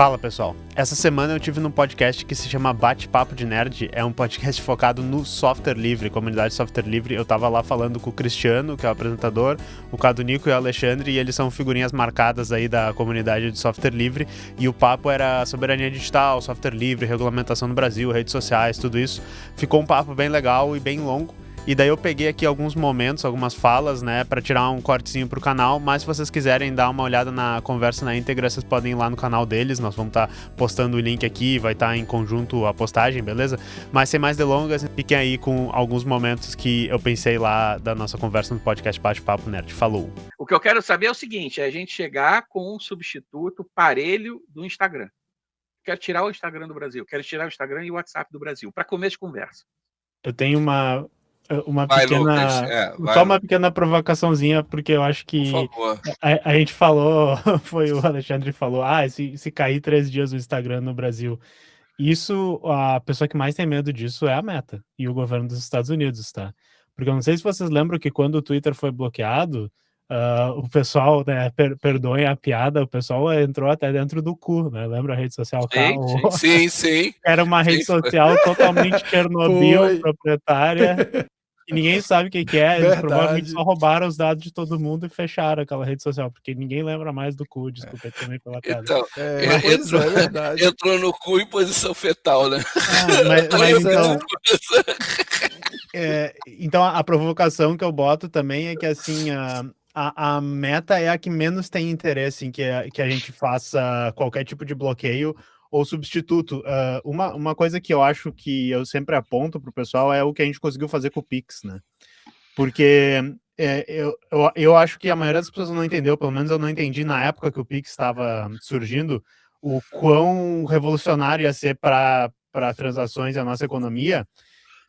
Fala pessoal, essa semana eu tive num podcast que se chama Bate-Papo de Nerd, é um podcast focado no software livre, comunidade software livre. Eu tava lá falando com o Cristiano, que é o apresentador, o Cadu Nico e o Alexandre, e eles são figurinhas marcadas aí da comunidade de software livre, e o papo era soberania digital, software livre, regulamentação no Brasil, redes sociais, tudo isso. Ficou um papo bem legal e bem longo. E daí eu peguei aqui alguns momentos, algumas falas, né, pra tirar um cortezinho pro canal, mas se vocês quiserem dar uma olhada na conversa na íntegra, vocês podem ir lá no canal deles, nós vamos estar postando o link aqui, vai estar em conjunto a postagem, beleza? Mas sem mais delongas, fiquem aí com alguns momentos que eu pensei lá da nossa conversa no podcast Bate-Papo Nerd. Falou! O que eu quero saber é o seguinte, é a gente chegar com um substituto parelho do Instagram. Quero tirar o Instagram do Brasil, quero tirar o Instagram e o WhatsApp do Brasil, para começo de conversa. Eu tenho uma pequena... Só uma pequena provocaçãozinha, porque eu acho que a gente falou, foi o Alexandre que falou, se cair 3 dias o Instagram no Brasil, isso, a pessoa que mais tem medo disso é a Meta e o governo dos Estados Unidos, tá? Porque eu não sei se vocês lembram que quando o Twitter foi bloqueado, o pessoal, né, perdoem a piada, o pessoal entrou até dentro do cu, né? Lembra a rede social? Sim. Era uma rede social totalmente Chernobyl, proprietária, e ninguém sabe o que é. Eles provavelmente só roubaram os dados de todo mundo e fecharam aquela rede social, porque ninguém lembra mais do cu, desculpa aí também pela piada. Então, entrou no cu em posição fetal, né? Então a provocação que eu boto também é que, assim, a Meta é a que menos tem interesse em que a gente faça qualquer tipo de bloqueio ou substituto. Uma coisa que eu acho que eu sempre aponto pro pessoal é o que a gente conseguiu fazer com o Pix, né? Porque eu acho que a maioria das pessoas não entendeu, pelo menos eu não entendi na época que o Pix estava surgindo, o quão revolucionário ia ser para transações e a nossa economia.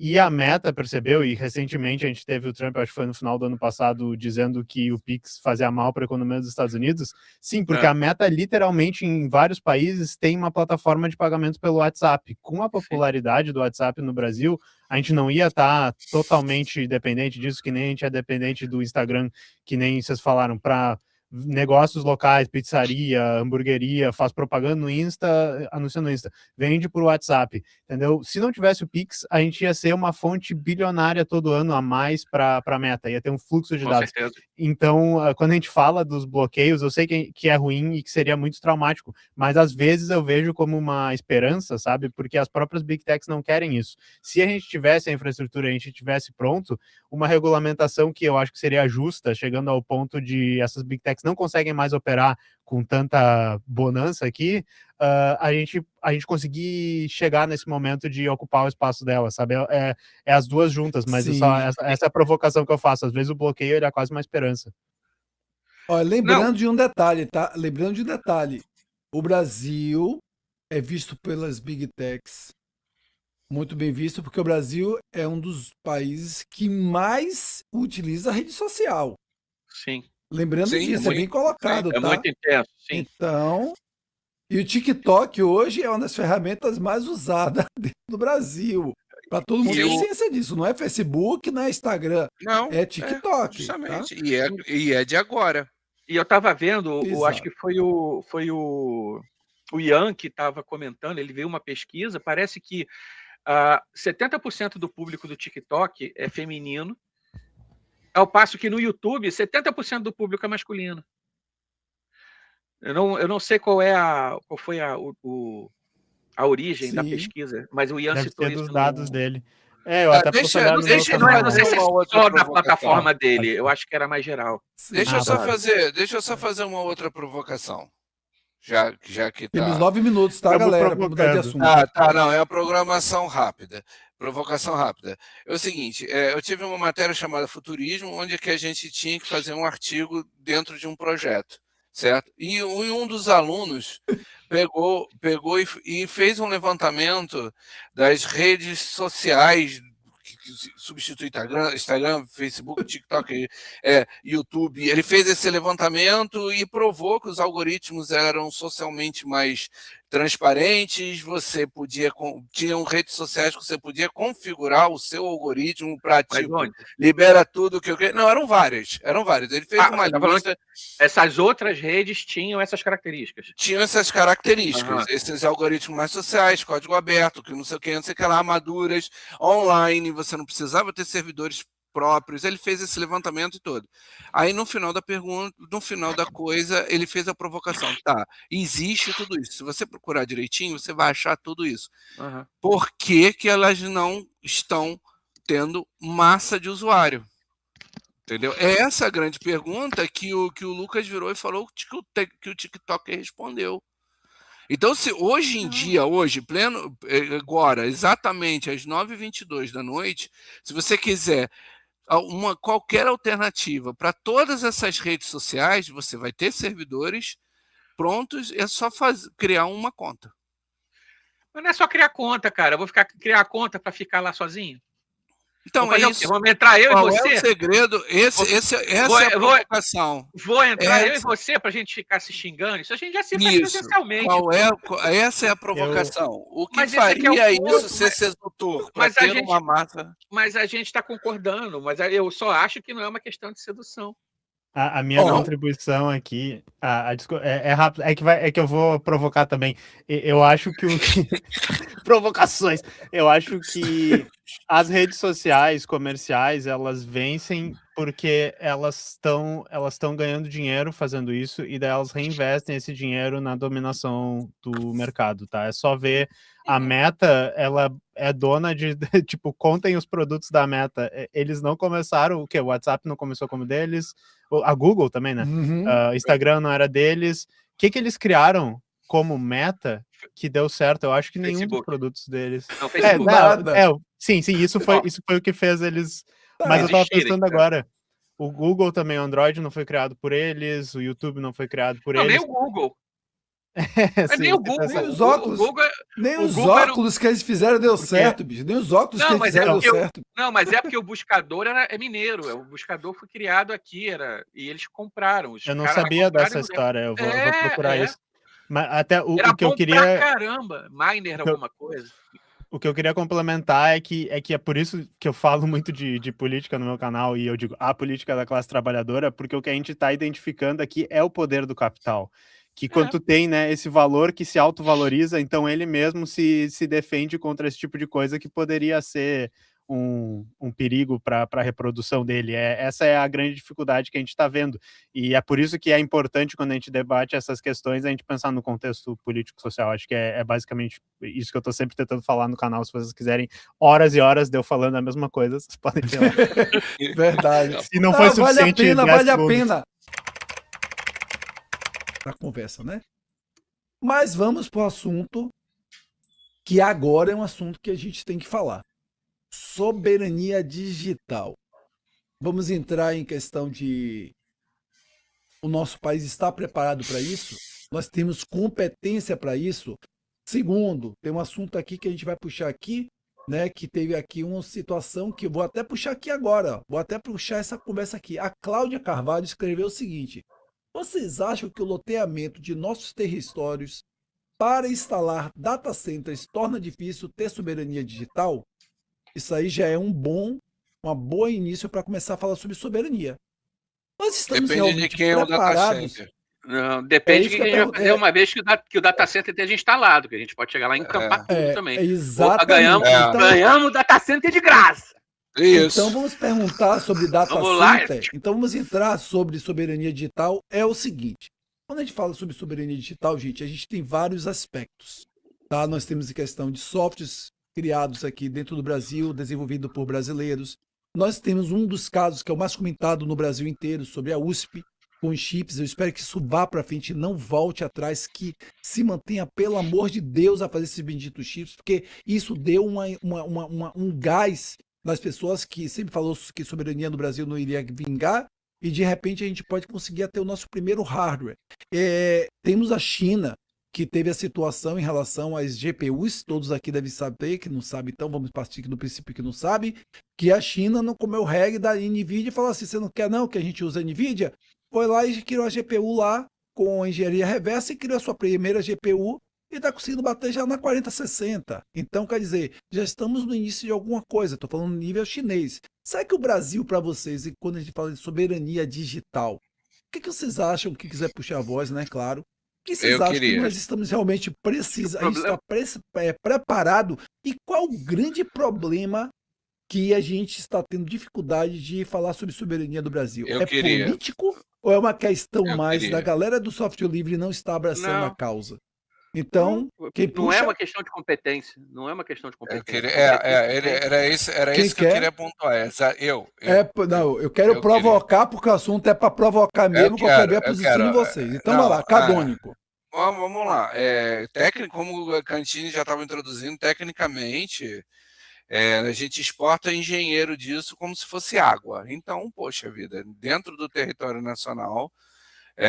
E a Meta percebeu, e recentemente a gente teve o Trump, acho que foi no final do ano passado, dizendo que o Pix fazia mal para a economia dos Estados Unidos. Sim, porque a Meta literalmente em vários países tem uma plataforma de pagamento pelo WhatsApp. Com a popularidade do WhatsApp no Brasil, a gente não ia estar totalmente dependente disso, que nem a gente é dependente do Instagram, que nem vocês falaram, para negócios locais, pizzaria, hamburgueria, faz propaganda no Insta, anuncia no Insta, vende por WhatsApp, entendeu? Se não tivesse o Pix, a gente ia ser uma fonte bilionária todo ano a mais para a Meta, ia ter um fluxo de dados. Certeza. Então, quando a gente fala dos bloqueios, eu sei que é ruim e que seria muito traumático, mas às vezes eu vejo como uma esperança, sabe? Porque as próprias Big Techs não querem isso. Se a gente tivesse a infraestrutura, a gente tivesse pronto, uma regulamentação que eu acho que seria justa, chegando ao ponto de essas Big Techs não conseguem mais operar com tanta bonança aqui, a gente conseguir chegar nesse momento de ocupar o espaço dela, sabe? É as duas juntas, mas essa é a provocação que eu faço. Às vezes o bloqueio ele é quase uma esperança. Olha, lembrando de um detalhe, tá? Lembrando de um detalhe. O Brasil é visto pelas Big Techs muito bem visto, porque o Brasil é um dos países que mais utiliza a rede social. Sim. Lembrando disso, é bem colocado, tá? É muito intenso, sim. Então, e o TikTok hoje é uma das ferramentas mais usadas dentro do Brasil. Para todo mundo ter ciência disso. Não é Facebook, não é Instagram. Não, é TikTok. Justamente. Tá? E é de agora. E eu estava vendo, acho que foi o Ian que estava comentando, ele veio uma pesquisa, parece que 70% do público do TikTok é feminino, ao passo que no YouTube 70% do público é masculino. Eu não sei qual foi a origem da pesquisa, mas o Ian citou isso dos dados dele. Eu até não sei se é só na plataforma dele, eu acho que era mais geral. Deixa eu só fazer uma outra provocação. Já que tá... Temos 9 minutos, tá, galera? Pra mudar de assunto. Não, é uma programação rápida. Provocação rápida. É o seguinte, eu tive uma matéria chamada Futurismo, onde que a gente tinha que fazer um artigo dentro de um projeto, certo? E um dos alunos pegou e fez um levantamento das redes sociais que substitui Instagram, Facebook, TikTok, YouTube. Ele fez esse levantamento e provou que os algoritmos eram socialmente mais transparentes, você tinham redes sociais que você podia configurar o seu algoritmo para, tipo, libera tudo que eu quero. Não, eram várias. Ele fez uma lista. Essas outras redes tinham essas características. Tinham essas características, esses algoritmos mais sociais, código aberto, que não sei o que lá, maduras, online, você não precisava ter servidores próprios, ele fez esse levantamento todo. Aí no final da pergunta, no final da coisa, ele fez a provocação. Tá, existe tudo isso. Se você procurar direitinho, você vai achar tudo isso. Por que que elas não estão tendo massa de usuário? Entendeu? É essa a grande pergunta que o Lucas virou e falou que o TikTok respondeu. Então, se hoje em dia, agora, exatamente às 9h22 da noite, se você quiser qualquer alternativa para todas essas redes sociais, você vai ter servidores prontos, é só criar uma conta. Mas não é só criar conta, cara. Eu vou criar conta para ficar lá sozinho? Então, é isso. Vamos entrar eu e você? Qual é o segredo? Essa é a provocação. Vou entrar eu e você para a gente ficar se xingando? Isso a gente já se faz presencialmente. Essa é a provocação. O que faria isso ser sedutor? Para ter uma massa... Mas a gente está concordando, mas eu só acho que não é uma questão de sedução. A minha contribuição aqui é rápido, é que eu vou provocar também. Eu acho que provocações. Eu acho que as redes sociais comerciais, elas vencem porque elas estão ganhando dinheiro fazendo isso, e daí elas reinvestem esse dinheiro na dominação do mercado, tá? É só ver a Meta, ela é dona de, tipo, contem os produtos da Meta. Eles não começaram, o WhatsApp não começou como deles, a Google também, né? Instagram não era deles. O que eles criaram como Meta que deu certo? Eu acho que nenhum dos produtos deles. Não, Facebook. Sim, isso foi o que fez eles. Mas eu tava pensando agora. O Google também, o Android não foi criado por eles, o YouTube não foi criado por eles. Nem o Google. Nem o Google, nem os óculos. Nem os óculos que eles fizeram deu certo, bicho. Nem os óculos que eles fizeram deu certo. Não, mas é porque o buscador é mineiro. O buscador foi criado aqui, e eles compraram. Eu não sabia dessa história, eu vou procurar isso. Mas até o que eu queria. Pra caramba, Miner alguma coisa. O que eu queria complementar é que é por isso que eu falo muito de política no meu canal, e eu digo a política da classe trabalhadora, porque o que a gente está identificando aqui é o poder do capital. Que quando tu tem, né, esse valor que se autovaloriza, então ele mesmo se defende contra esse tipo de coisa que poderia ser um perigo para a reprodução dele. Essa é a grande dificuldade que a gente está vendo. E é por isso que é importante, quando a gente debate essas questões, a gente pensar no contexto político-social. Acho que é basicamente isso que eu estou sempre tentando falar no canal. Se vocês quiserem horas e horas de eu falando a mesma coisa, vocês podem ter lá. Verdade. Se não foi suficiente, vale a pena. Para conversa, né? Mas vamos para o assunto que agora é um assunto que a gente tem que falar. Soberania digital. Vamos entrar em questão de o nosso país está preparado para isso? Nós temos competência para isso? Segundo, tem um assunto aqui que a gente vai puxar aqui, né? Que teve aqui uma situação que eu vou até puxar aqui agora. Vou até puxar essa conversa aqui. A Cláudia Carvalho escreveu o seguinte: vocês acham que o loteamento de nossos territórios para instalar data centers torna difícil ter soberania digital? Isso aí já é uma boa início para começar a falar sobre soberania. Nós estamos depende de quem é o data center. Não, depende de quem a gente vai fazer, uma vez que o data center esteja instalado, que a gente pode chegar lá e encampar tudo também. Exatamente. Ganhamos o data center de graça. Isso. Então vamos perguntar sobre data center. Então vamos entrar sobre soberania digital. É o seguinte: quando a gente fala sobre soberania digital, gente, a gente tem vários aspectos. Tá? Nós temos a questão de softwares criados aqui dentro do Brasil, desenvolvido por brasileiros. Nós temos um dos casos que é o mais comentado no Brasil inteiro, sobre a USP com chips. Eu espero que isso vá para frente, não volte atrás, que se mantenha, pelo amor de Deus, a fazer esses benditos chips, porque isso deu um gás nas pessoas que sempre falou que soberania no Brasil não iria vingar, e de repente a gente pode conseguir até o nosso primeiro hardware. Temos a China, que teve a situação em relação às GPUs, todos aqui devem saber, que não sabe, então vamos partir do princípio que não sabe, que a China não comeu reggae da NVIDIA e falou assim: você não quer não que a gente use a NVIDIA? Foi lá e criou a GPU lá com a engenharia reversa e criou a sua primeira GPU e está conseguindo bater já na 4060. Então, quer dizer, já estamos no início de alguma coisa. Estou falando no nível chinês. Será que o Brasil, para vocês, e quando a gente fala de soberania digital, o que vocês acham, que quiser puxar a voz, né? Claro. O que vocês Eu acham que queria. nós estamos realmente O precisos? A gente problema- está preparado? E qual o grande problema que a gente está tendo dificuldade de falar sobre soberania do Brasil? Eu É queria. político ou é uma questão Eu mais da queria. galera do software livre não estar abraçando a Não, causa? Então, quem não é puxa, uma questão de competência. Não é uma questão de Eu competência. queria. Competência tem. Era quem isso que eu quer, queria pontuar. não, eu quero Eu queria. provocar, porque o assunto é para provocar mesmo, que eu quero ver a Eu posição de quero. vocês. Então, vai Não, lá, Cadônico. vamos lá. Técnico, como a Cantini já estava introduzindo, tecnicamente, a gente exporta engenheiro disso como se fosse água. Então, poxa vida, dentro do território nacional,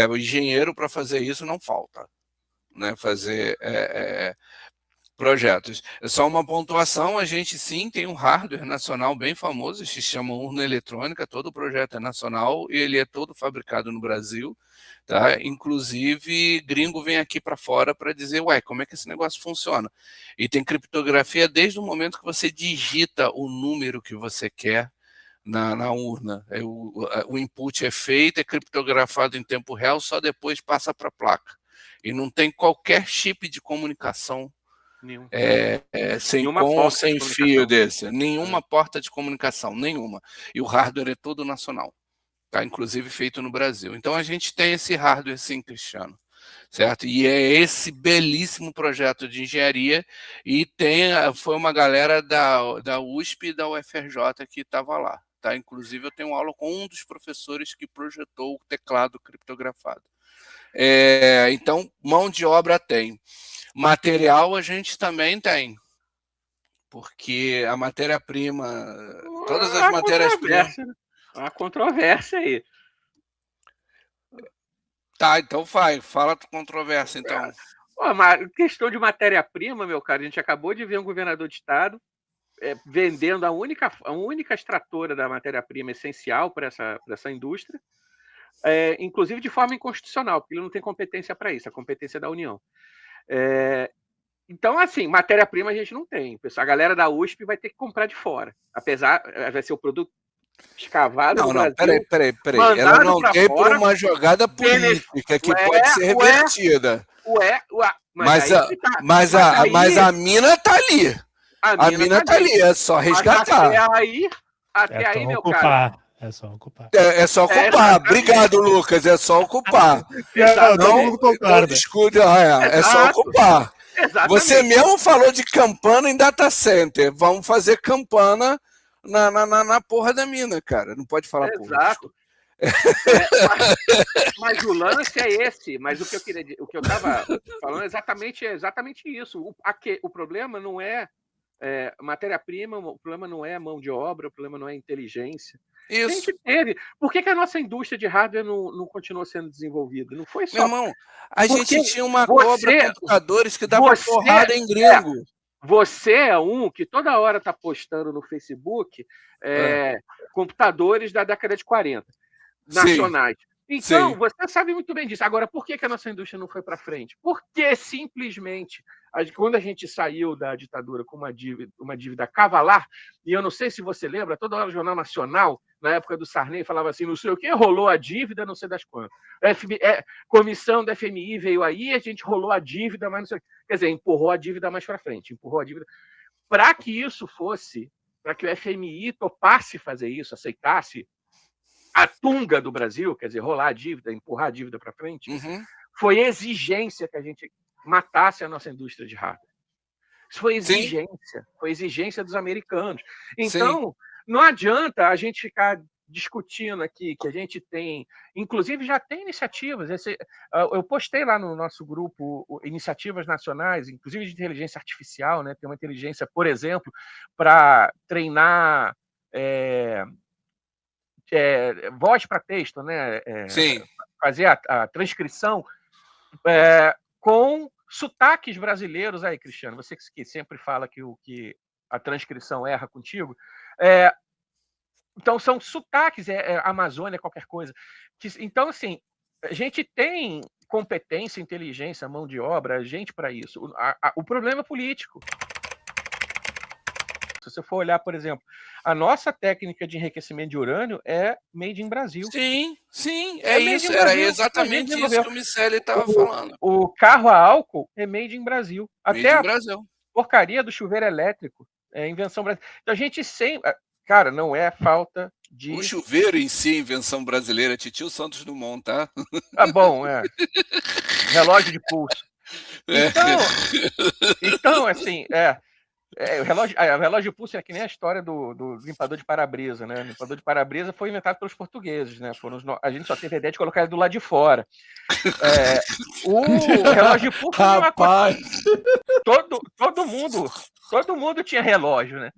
o engenheiro para fazer isso não falta, né? Fazer projetos. É só uma pontuação, a gente sim tem um hardware nacional bem famoso, se chama urna eletrônica, todo o projeto é nacional e ele é todo fabricado no Brasil, tá? Inclusive, gringo vem aqui para fora para dizer, ué, como é que esse negócio funciona? E tem criptografia desde o momento que você digita o número que você quer na urna. O input é feito, é criptografado em tempo real, só depois passa para a placa. E não tem qualquer chip de comunicação Nenhum. sem Nenhuma com ou porta de sem comunicação. fio desse. Nenhuma porta de comunicação, nenhuma. E o hardware é todo nacional. Tá? Inclusive feito no Brasil. Então a gente tem esse hardware sim, Cristiano. Certo? E é esse belíssimo projeto de engenharia e foi uma galera da USP e da UFRJ que estava lá. Tá? Inclusive eu tenho aula com um dos professores que projetou o teclado criptografado. Então, mão de obra tem. Material a gente também tem, porque a matéria-prima, todas as matérias-primas... Há controvérsia aí. Tá, então fala tua controvérsia, então. Questão de matéria-prima, meu caro, a gente acabou de ver um governador de estado vendendo a única extratora da matéria-prima essencial para essa indústria, inclusive de forma inconstitucional, porque ele não tem competência para isso, a competência é da União. Então, assim, matéria-prima a gente não tem. A galera da USP vai ter que comprar de fora. Apesar, vai ser o produto escavado no Brasil. Peraí. Ela não tem por uma jogada política que pode ser revertida. Mas a mina tá ali. A mina tá ali, é só resgatar. Até aí, meu cara. É só ocupar. É só ocupar. Obrigado, Lucas. É só ocupar. Não discute. É só ocupar. Exatamente. Você mesmo falou de campana em data center. Vamos fazer campana na porra da mina, cara. Não pode falar porra. Exato. Mas o lance é esse. Mas o que eu estava falando é exatamente isso. O problema não é matéria-prima, o problema não é mão de obra, o problema não é inteligência. Isso. A gente teve. Por que a nossa indústria de hardware não continuou sendo desenvolvida? Não foi só. Meu irmão, gente tinha uma cobra computadores que dava porrada em gringo. Você é um que toda hora está postando no Facebook computadores da década de 40, nacionais. Então, você sabe muito bem disso. Agora, por que a nossa indústria não foi para frente? Porque simplesmente, quando a gente saiu da ditadura com uma dívida cavalar, e eu não sei se você lembra, toda hora o Jornal Nacional, na época do Sarney, falava assim, não sei o que, rolou a dívida, não sei das quantas. Comissão da FMI veio aí, a gente rolou a dívida, mas não sei o que. Quer dizer, empurrou a dívida mais para frente, empurrou a dívida. Para que isso fosse, para que o FMI topasse fazer isso, aceitasse a tunga do Brasil, quer dizer, rolar a dívida, empurrar a dívida para frente, foi exigência que a gente matasse a nossa indústria de hardware. Isso foi exigência dos americanos. Então, não adianta a gente ficar discutindo aqui que a gente tem, inclusive já tem iniciativas. Eu postei lá no nosso grupo iniciativas nacionais, inclusive de inteligência artificial, né? Tem uma inteligência, por exemplo, para treinar voz para texto, né? Fazer a transcrição com sotaques brasileiros. Aí, Cristiano, você que sempre fala que a transcrição erra contigo. Então, são sotaques, Amazônia, qualquer coisa. Então, assim, a gente tem competência, inteligência, mão de obra, gente para isso. O problema é político. Se você for olhar, por exemplo, a nossa técnica de enriquecimento de urânio é made in Brasil. Sim, é isso. Era exatamente isso que o Miceli estava falando. O carro a álcool é made in Brasil. Made Até in Brasil. Porcaria do chuveiro elétrico é invenção brasileira. Então a gente sempre... Cara, não é falta de... O chuveiro em si é invenção brasileira, Titio Santos Dumont, tá? Ah, bom, relógio de pulso. Então assim, o relógio de pulso é que nem a história do limpador de para-brisa, né? O limpador de para-brisa foi inventado pelos portugueses, né? A gente só teve a ideia de colocar ele do lado de fora. O relógio de pulso é uma coisa... Todo mundo tinha relógio, né?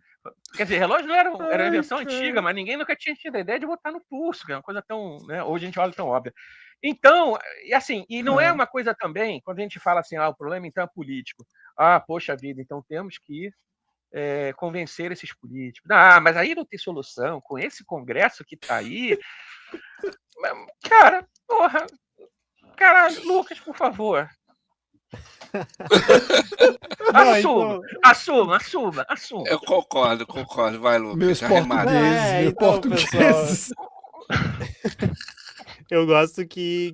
Quer dizer, relógio não era uma invenção antiga, mas ninguém nunca tinha tido a ideia de botar no pulso, que é uma coisa tão, né? Hoje a gente olha tão óbvia. Então, e não é uma coisa também, quando a gente fala assim, o problema então é político. Poxa vida, então temos que convencer esses políticos. Mas aí não tem solução, com esse Congresso que está aí. Cara, porra. Caralho, Lucas, por favor. Assuma. Eu concordo. Vai, Lucas. Meus portugueses. Eu gosto que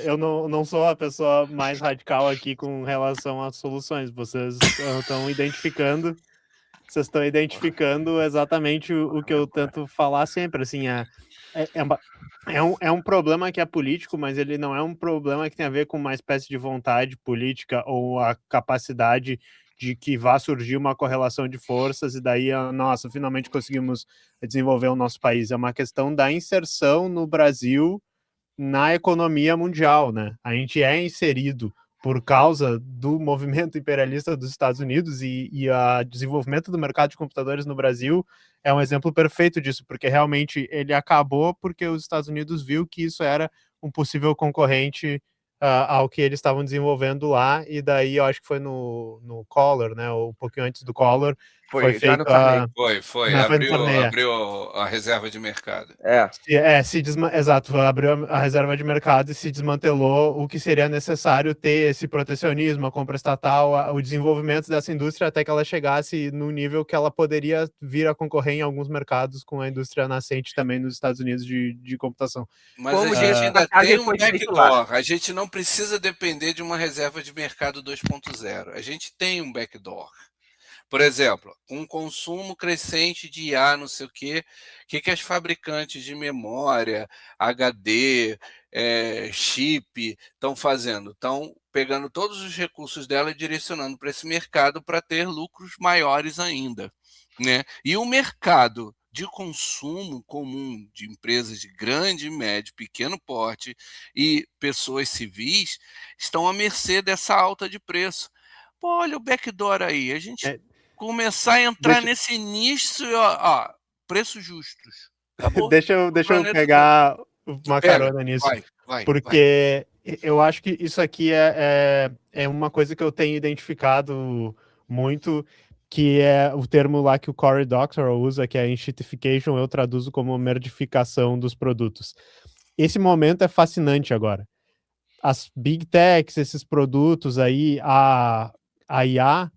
eu não sou a pessoa mais radical aqui com relação às soluções. Vocês estão identificando exatamente o que eu tento falar sempre. Assim, é um problema que é político, mas ele não é um problema que tem a ver com uma espécie de vontade política ou a capacidade de que vá surgir uma correlação de forças e daí, finalmente conseguimos desenvolver o nosso país. É uma questão da inserção no Brasil na economia mundial, né? A gente é inserido por causa do movimento imperialista dos Estados Unidos e o desenvolvimento do mercado de computadores no Brasil é um exemplo perfeito disso, porque realmente ele acabou porque os Estados Unidos viu que isso era um possível concorrente ao que eles estavam desenvolvendo lá, e daí eu acho que foi no Collor, né, ou um pouquinho antes do Collor, foi feito Foi. Abriu a reserva de mercado. Exato, abriu a reserva de mercado e se desmantelou o que seria necessário ter esse protecionismo, a compra estatal, o desenvolvimento dessa indústria até que ela chegasse no nível que ela poderia vir a concorrer em alguns mercados com a indústria nascente também nos Estados Unidos de computação. Mas a gente ainda tem um backdoor, a gente não precisa depender de uma reserva de mercado 2.0, a gente tem um backdoor. Por exemplo, um consumo crescente de IA, não sei o que as fabricantes de memória, HD, chip estão fazendo? Estão pegando todos os recursos dela e direcionando para esse mercado para ter lucros maiores ainda, né? E o mercado de consumo comum de empresas de grande, médio, pequeno porte e pessoas civis estão à mercê dessa alta de preço. Pô, olha o backdoor aí, a gente começar a entrar nesse nicho, preços justos. Acabou. Deixa eu pegar uma carona nisso. Porque eu acho que isso aqui é uma coisa que eu tenho identificado muito, que é o termo lá que o Cory Doctorow usa, que é enshittification, eu traduzo como merdificação dos produtos. Esse momento é fascinante agora. As big techs, esses produtos aí, a IA,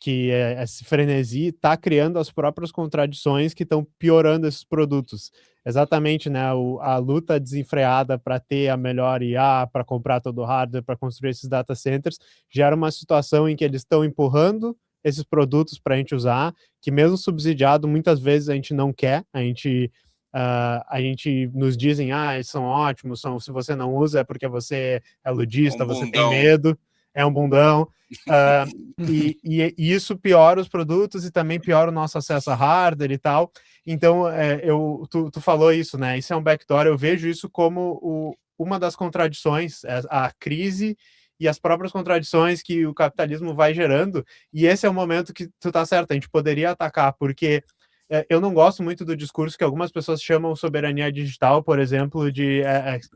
que é esse frenesi, está criando as próprias contradições que estão piorando esses produtos. Exatamente, né? A luta desenfreada para ter a melhor IA, para comprar todo o hardware, para construir esses data centers, gera uma situação em que eles estão empurrando esses produtos para a gente usar, que mesmo subsidiado, muitas vezes a gente não quer, a gente nos dizem, eles são ótimos, se você não usa é porque você é ludista, você tem medo, é um bundão, e isso piora os produtos e também piora o nosso acesso a hardware e tal. Então, tu falou isso, né? Isso é um backdoor, eu vejo isso como uma das contradições, a crise e as próprias contradições que o capitalismo vai gerando, e esse é o momento que tu tá certo, a gente poderia atacar, porque eu não gosto muito do discurso que algumas pessoas chamam soberania digital, por exemplo, de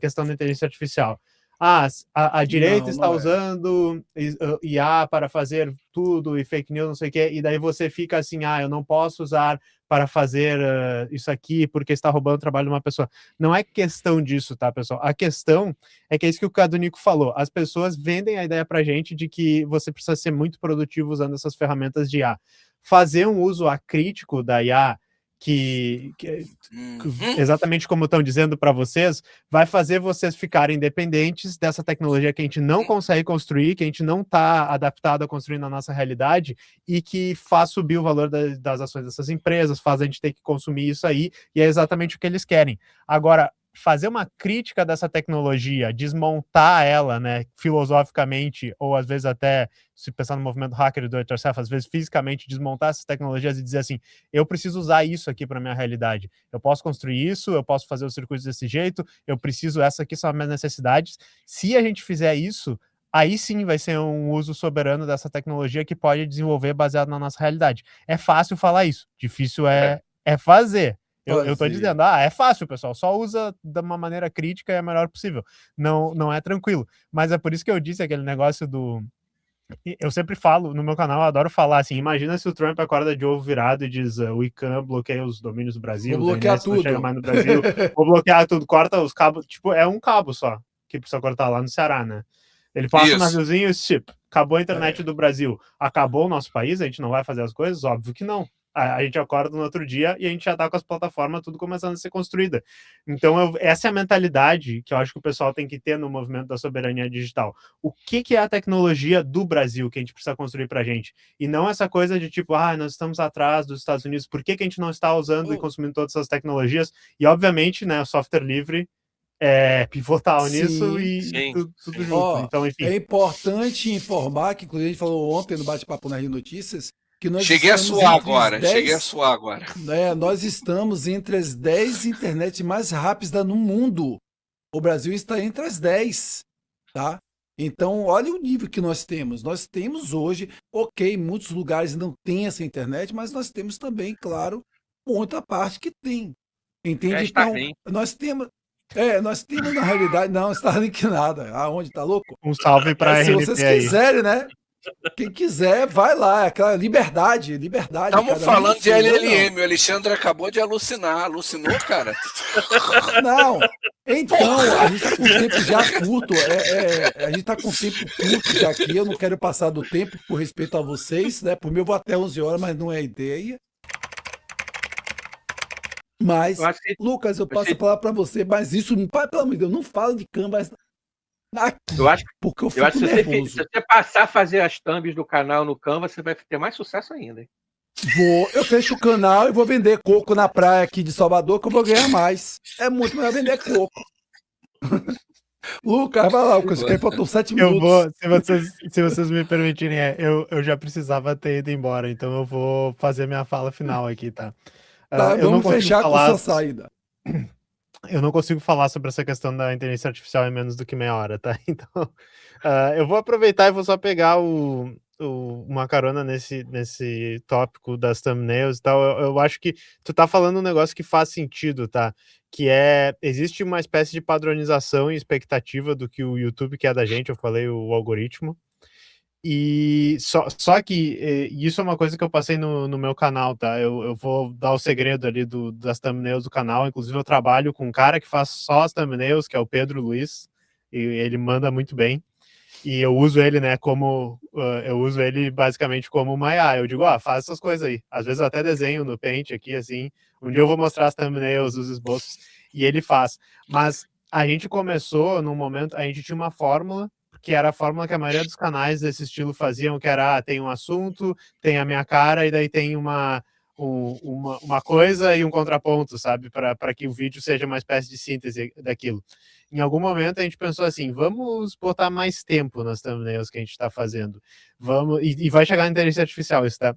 questão da inteligência artificial. a direita Não, está não é. usando IA para fazer tudo e fake news, não sei o quê, e daí você fica assim, eu não posso usar para fazer isso aqui porque está roubando o trabalho de uma pessoa. Não é questão disso, tá, pessoal? A questão é que é isso que o Cadunico falou. As pessoas vendem a ideia pra gente de que você precisa ser muito produtivo usando essas ferramentas de IA. Fazer um uso acrítico da IA exatamente como estão dizendo para vocês, vai fazer vocês ficarem dependentes dessa tecnologia que a gente não consegue construir, que a gente não está adaptado a construir na nossa realidade e que faz subir o valor das ações dessas empresas, faz a gente ter que consumir isso aí, e é exatamente o que eles querem. Agora, fazer uma crítica dessa tecnologia, desmontar ela, né, filosoficamente, ou às vezes até, se pensar no movimento hacker do it yourself, às vezes fisicamente desmontar essas tecnologias e dizer assim, eu preciso usar isso aqui para minha realidade, eu posso construir isso, eu posso fazer os circuitos desse jeito, eu preciso, essa aqui são as minhas necessidades. Se a gente fizer isso, aí sim vai ser um uso soberano dessa tecnologia que pode desenvolver baseado na nossa realidade. É fácil falar isso, difícil é fazer. Eu tô dizendo, é fácil, pessoal, só usa de uma maneira crítica e é a melhor possível. Não é tranquilo. Mas é por isso que eu disse aquele negócio do... Eu sempre falo, no meu canal, eu adoro falar assim, imagina se o Trump acorda de ovo virado e diz, o ICANN bloqueia os domínios do Brasil, vou bloquear não chega mais no Brasil, vou bloquear tudo, corta os cabos, tipo, é um cabo só que precisa cortar lá no Ceará, né? Ele passa um naviozinho e chip, acabou a internet do Brasil, acabou o nosso país, a gente não vai fazer as coisas? Óbvio que não. A gente acorda no outro dia e a gente já tá com as plataformas tudo começando a ser construída. Então, essa é a mentalidade que eu acho que o pessoal tem que ter no movimento da soberania digital. O que é a tecnologia do Brasil que a gente precisa construir pra gente? E não essa coisa de tipo, nós estamos atrás dos Estados Unidos, por que a gente não está usando e consumindo todas essas tecnologias? E, obviamente, né, o software livre é pivotal nisso e tudo junto. Então, enfim. É importante informar, que inclusive a gente falou ontem no Bate-Papo na Rio Notícias, que nós cheguei a suar agora. Nós estamos entre as 10 internet mais rápidas no mundo. O Brasil está entre as 10, tá? Então, olha o nível que nós temos. Nós temos hoje, muitos lugares não têm essa internet, mas nós temos também, claro, muita parte que tem. Entende? Então, nós temos na realidade, não, Starlink nada. Aonde, tá louco? Um salve pra se vocês quiserem, né? Quem quiser, vai lá. Aquela liberdade. Estamos falando de LLM. O Alexandre acabou de alucinou, cara? Não. Então, a gente tá com tempo já curto. A gente tá com tempo curto já aqui. Eu não quero passar do tempo por respeito a vocês, né? Por mim, eu vou até 11 horas, mas não é ideia. Mas, Lucas, eu passo a palavra para você, mas isso, pelo amor de Deus, não fala de Canva aqui, eu acho porque eu fico nervoso. Se você passar a fazer as thumbs do canal no Canva, você vai ter mais sucesso ainda, hein? Eu fecho o canal e vou vender coco na praia aqui de Salvador, que eu vou ganhar mais. É muito melhor vender coco. Lucas, vai lá, Lucas, que faltam 7 minutos. Se vocês me permitirem, eu já precisava ter ido embora, então eu vou fazer minha fala final aqui, tá? Vamos fechar com a sua saída. Eu não consigo falar sobre essa questão da inteligência artificial em menos do que meia hora, tá? Então, eu vou aproveitar e vou só pegar uma carona nesse tópico das thumbnails e tal. Eu acho que tu tá falando um negócio que faz sentido, tá? Que existe uma espécie de padronização e expectativa do que o YouTube quer da gente, eu falei o algoritmo. E só que isso é uma coisa que eu passei no meu canal, tá? Eu vou dar o segredo ali das thumbnails do canal. Inclusive, eu trabalho com um cara que faz só as thumbnails, que é o Pedro Luiz, e ele manda muito bem. E eu uso ele, né, eu uso ele basicamente como uma IA. Eu digo, faz essas coisas aí. Às vezes eu até desenho no Paint aqui, assim. Um dia eu vou mostrar as thumbnails, os esboços, e ele faz. Mas a gente começou num momento, a gente tinha uma fórmula, que era a fórmula que a maioria dos canais desse estilo faziam, que era, tem um assunto, tem a minha cara, e daí tem uma coisa e um contraponto, sabe? Para que o vídeo seja uma espécie de síntese daquilo. Em algum momento a gente pensou assim, vamos botar mais tempo nas thumbnails que a gente está fazendo. E vai chegar na inteligência artificial isso, tá?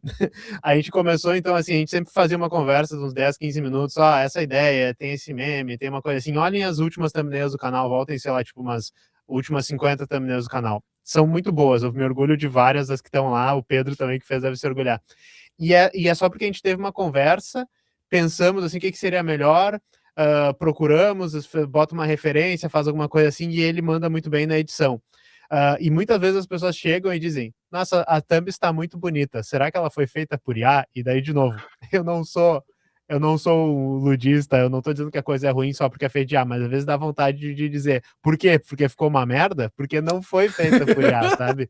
A gente começou, então, assim, a gente sempre fazia uma conversa de uns 10, 15 minutos, essa ideia, tem esse meme, tem uma coisa assim, olhem as últimas thumbnails do canal, voltem, sei lá, tipo umas últimas 50 thumbnails do canal. São muito boas, eu me orgulho de várias das que estão lá, o Pedro também que fez deve se orgulhar. E é só porque a gente teve uma conversa, pensamos assim, o que seria melhor, procuramos, bota uma referência, faz alguma coisa assim, e ele manda muito bem na edição. E muitas vezes as pessoas chegam e dizem, nossa, a thumb está muito bonita, será que ela foi feita por IA? E daí, de novo, eu não sou um ludista, eu não tô dizendo que a coisa é ruim só porque é feita de IA, mas às vezes dá vontade de dizer, por quê? Porque ficou uma merda? Porque não foi feita por IA, sabe?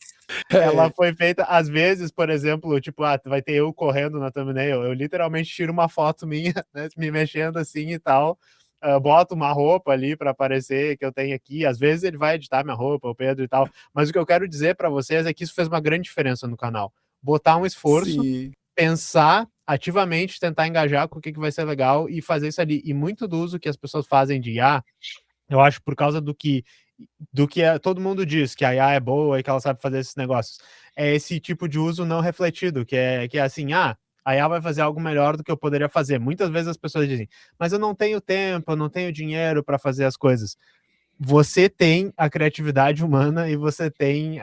Ela foi feita, às vezes, por exemplo, tipo, vai ter eu correndo na thumbnail, eu literalmente tiro uma foto minha, né, me mexendo assim e tal, boto uma roupa ali para aparecer que eu tenho aqui, às vezes ele vai editar minha roupa, o Pedro e tal, mas o que eu quero dizer para vocês é que isso fez uma grande diferença no canal. Botar um esforço, Sim. pensar ativamente, tentar engajar com o que vai ser legal e fazer isso ali. E muito do uso que as pessoas fazem de IA, eu acho por causa do que todo mundo diz, que a IA é boa e que ela sabe fazer esses negócios. É esse tipo de uso não refletido, que é assim, a IA vai fazer algo melhor do que eu poderia fazer. Muitas vezes as pessoas dizem, mas eu não tenho tempo, eu não tenho dinheiro para fazer as coisas. Você tem a criatividade humana e você tem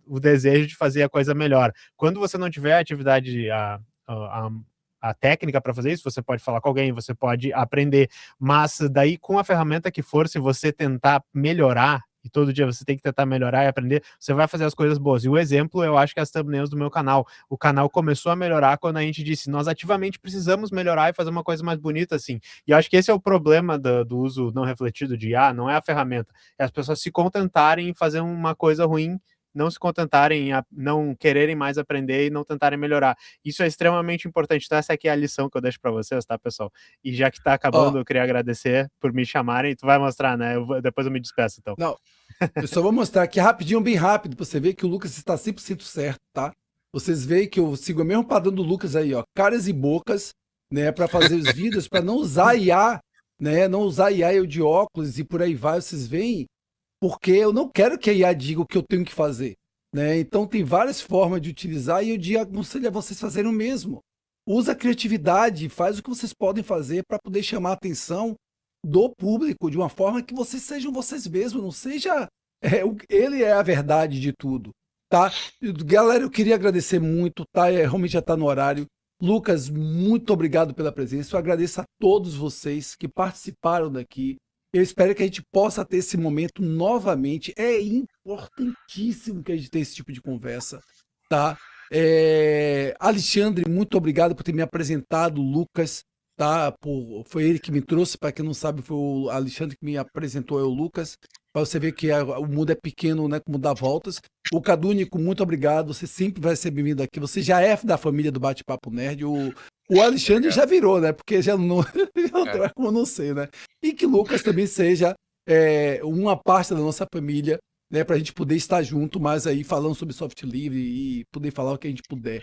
o desejo de fazer a coisa melhor. Quando você não tiver a atividade, a técnica para fazer isso, você pode falar com alguém, você pode aprender, mas daí com a ferramenta que for, se você tentar melhorar, e todo dia você tem que tentar melhorar e aprender, você vai fazer as coisas boas. E o exemplo, eu acho que é as thumbnails do meu canal. O canal começou a melhorar quando a gente disse, nós ativamente precisamos melhorar e fazer uma coisa mais bonita assim. E eu acho que esse é o problema do uso não refletido de IA, não é a ferramenta, é as pessoas se contentarem em fazer uma coisa ruim, não se contentarem, não quererem mais aprender e não tentarem melhorar. Isso é extremamente importante. Então essa aqui é a lição que eu deixo para vocês, tá, pessoal? E já que está acabando, eu queria agradecer por me chamarem. Tu vai mostrar, né? Depois eu me despeço, então. Não, eu só vou mostrar aqui rapidinho, bem rápido, pra você ver que o Lucas está 100% certo, tá? Vocês veem que eu sigo o mesmo padrão do Lucas aí, ó, caras e bocas, né, para fazer os vídeos, para não usar IA, né, não usar IA eu de óculos e por aí vai, vocês veem, porque eu não quero que a IA diga o que eu tenho que fazer, né? Então tem várias formas de utilizar e eu aconselho a vocês fazerem o mesmo. Usa a criatividade, faz o que vocês podem fazer para poder chamar a atenção do público de uma forma que vocês sejam vocês mesmos, não seja ele é a verdade de tudo, tá? Galera, eu queria agradecer muito, tá? Realmente já está no horário. Lucas, muito obrigado pela presença. Eu agradeço a todos vocês que participaram daqui. Eu espero que a gente possa ter esse momento novamente. É importantíssimo que a gente tenha esse tipo de conversa, tá? Alexandre, muito obrigado por ter me apresentado, Lucas, tá? Foi ele que me trouxe, para quem não sabe, foi o Alexandre que me apresentou, o Lucas, para você ver que o mundo é pequeno, né? Como dá voltas. O Cadúnico, muito obrigado, você sempre vai ser bem-vindo aqui, você já é da família do Bate-Papo Nerd, o Alexandre já virou, né? Porque já não, como eu não sei, né? E que Lucas também seja uma parte da nossa família, né? Para a gente poder estar junto mais aí, falando sobre software livre e poder falar o que a gente puder.